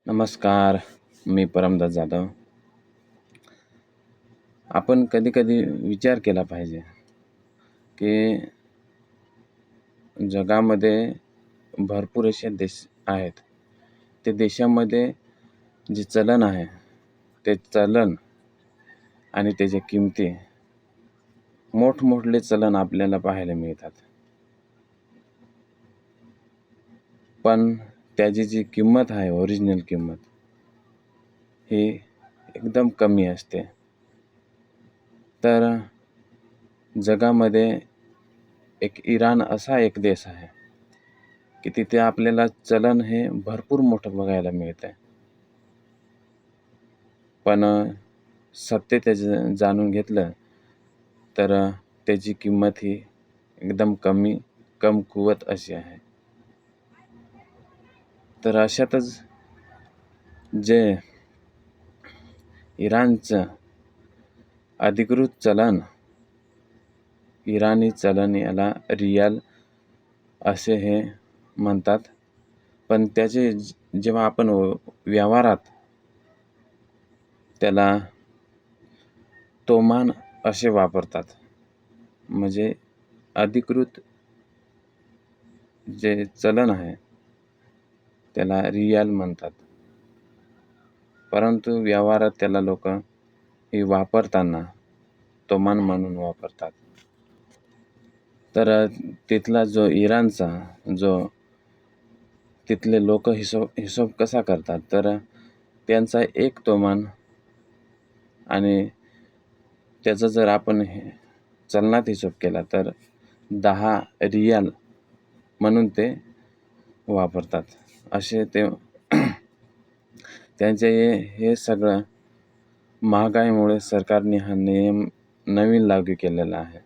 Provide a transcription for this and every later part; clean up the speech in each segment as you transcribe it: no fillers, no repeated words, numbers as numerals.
नमस्कार, मी परमदास जाधव. आपण कधी-कधी विचार केला पाहिजे, की जगामध्ये भरपूर असे देश आहेत. ते देशामध्ये जे चलन आहे, ते चलन आणि त्याच्या किमती मोठमोठे चलन आपल्याला पाहायला मिळतात. पण त्याची जी किंमत आहे, ओरिजिनल किंमत, ही एकदम कमी असते. तर जगामध्ये एक इराण असा एक देश आहे, की तिथे आपल्याला चलन हे भरपूर मोठं बघायला मिळतंय. पण सत्य त्याचं जाणून घेतलं तर त्याची किंमत ही एकदम कमकुवत अशी आहे. तर अशातच जे इराणचं अधिकृत चलन, इराणी चलन, याला रियाल असे हे म्हणतात. पण त्याचे जेव्हा आपण व्यवहारात त्याला तोमान असे वापरतात. म्हणजे अधिकृत जे चलन आहे त्याला रियाल म्हणतात. परंतु व्यवहारात त्याला लोक हे वापरताना तोमान म्हणून वापरतात. तर तिथला जो इराणचा तिथले लोक हिशोब कसा करतात, तर त्यांचा एक तोमान आणि त्याचा जर आपण चलनात हिशोब केला तर 10 रियाल म्हणून ते वापरतात. असे ते त्यांचे हे सगळं महागाईमुळे सरकारने हा नियम नवीन लागू केलेला आहे.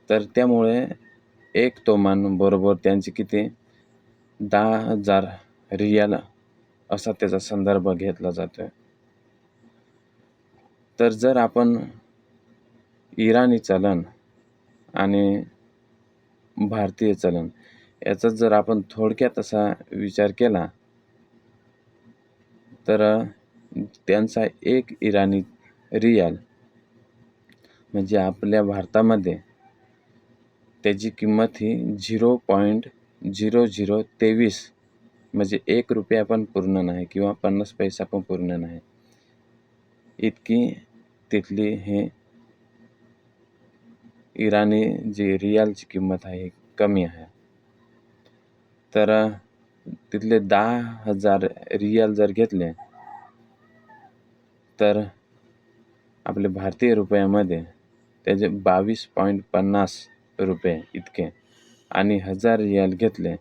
तर त्यामुळे एक तोमान बरोबर त्यांचे किती 10,000 रियाल असा त्याचा संदर्भ घेतला जातोय. तर जर आपण इराणी चलन आणि भारतीय चलन याचा जर आपण थोडक्यात असा विचार केला तर त्यांचा एक इराणी रियाल म्हणजे आपल्या भारतामध्ये त्याची किंमत ही 0.0023 म्हणजे 1 रुपया पण पूर्ण नाही किंवा 50 पैसा पण पूर्ण नाही, इतकी तिथली हे इराणी जी रियालची किंमत आहे कमी आहे. तर तिथले 10,000 रियाल जर घेतले तर आपले भारतीय रुपयामध्ये त्याचे 22.50 रुपये इतके, आणि 1000 रियाल घेतले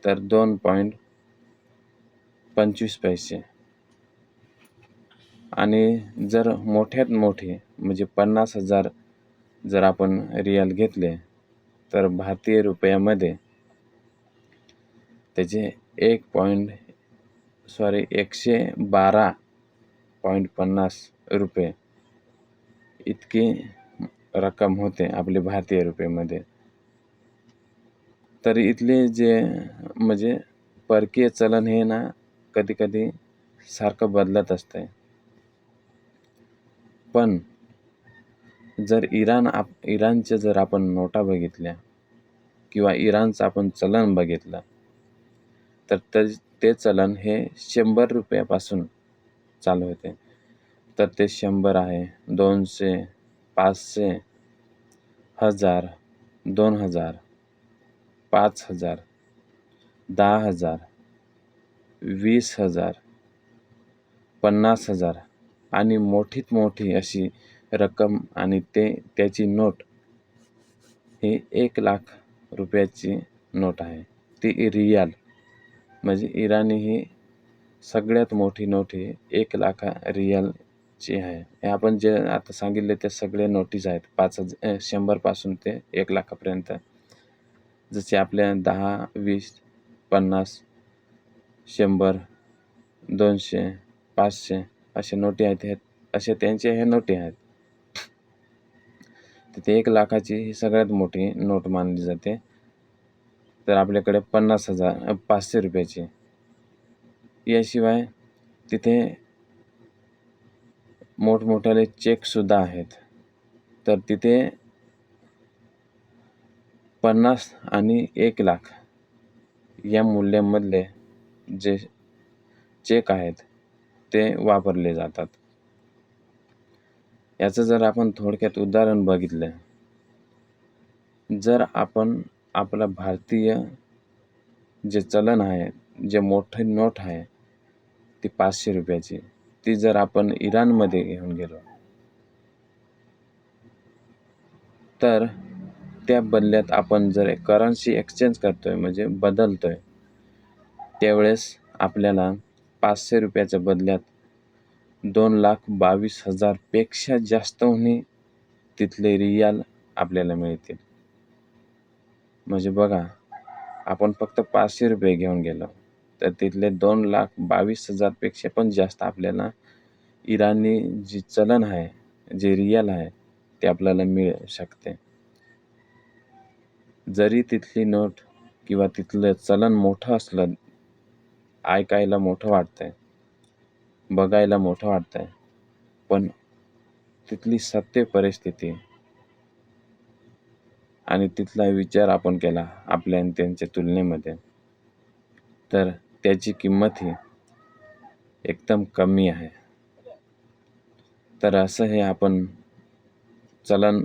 तर 2.25 पैसे. आणि जर मोठ्यात मोठे म्हणजे 50,000 जर आपण रियाल घेतले तर भारतीय रुपयामध्ये त्याचे 112.50 रुपये इतकी रक्कम होते आपले भारतीय रुपयामध्ये. तर इथले जे म्हणजे परकीय चलन हे ना कधी सारखं बदलत असतंय. पण जर इराणच्या जर आपण नोटा बघितल्या किंवा इराणचं आपण चलन बघितलं तर ते चलन हे 100 रुपयापासून चालू होते. तर ते 100 आहे, 200, 500, 1000, 2000, 5000, 10,000, 20,000, 50,000 आणि मोठीत मोठी अशी रक्कम, आणि त्याची नोट ही 1,00,000 रुपयाची नोट आहे. ती रियाल म्हणजे इराणी ही सगळ्यात मोठी नोट ही 1,00,000 रियालची आहे. हे आपण जे आता सांगितले ते सगळे नोटीस आहेत, 100 पासून ते 1,00,000 पर्यंत. जसे आपल्या 10, 20, 50, 100, 200, 500 अशा नोटी आहेत, असे त्यांचे हे नोटी आहेत. तिथे 1,00,000ची ही सगळ्यात मोठी नोट मानली जाते. तर आपल्याकडे 50,000 500 रुपयाची याशिवाय तिथे मोठमोठाले चेकसुद्धा आहेत. तर तिथे 50 आणि 1 लाख या मूल्यामधले जे चेक आहेत ते वापरले जातात. याचं जर आपण थोडक्यात उदाहरण बघितलं, जर आपण आपलं भारतीय जे चलन आहे, जे मोठी नोट आहे, ती 500 रुपयाची, ती जर आपण इराणमध्ये घेऊन गेलो, तर त्या बदल्यात आपण जर करन्सी एक्सचेंज करतोय म्हणजे बदलतोय, त्यावेळेस आपल्याला 500 रुपयाच्या बदल्यात 2,22,000 पेक्षा जास्त होणे तिथले रियाल आपल्याला मिळतील. म्हणजे बघा, आपण फक्त 500 रुपये घेऊन गेलो, तर तिथले 2,22,000 पेक्षा पण जास्त आपल्याला इराणी जी चलन आहे, जे रियाल आहे, ते आपल्याला मिळू शकते. जरी तिथली नोट किंवा तिथलं चलन मोठं असलं, ऐकायला मोठं वाटतंय, बघायला मोठं वाटतंय, पण तिथली सत्य परिस्थिती आणि तिथला विचार आपण केला आपल्या आणि त्यांच्या तुलनेमध्ये, तर त्याची किंमत ही एकदम कमी आहे. तर असं हे आपण चलन,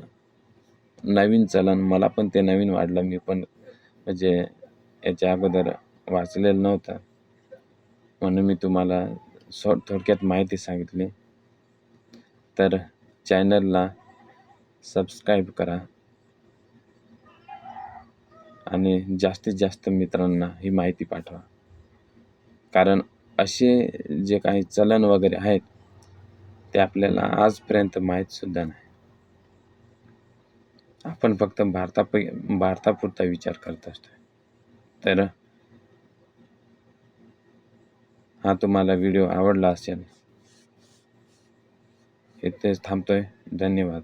नवीन चलन, मला पण ते नवीन वाटलं. मी पण म्हणजे याच्या अगोदर वाचलेलं नव्हतं, म्हणून मी तुम्हाला थोडक्यात माहिती सांगितली. तर चॅनलला सबस्क्राईब करा आणि जास्तीत जास्त मित्रांना ही माहिती पाठवा. कारण असे जे काही चलन वगैरे आहेत, ते आपल्याला आजपर्यंत माहीतसुद्धा नाही. आपण फक्त भारतापुरता विचार करत असतो. तर हा तुम्हाला व्हिडिओ आवडला असेल. इथेच थांबतोय. धन्यवाद.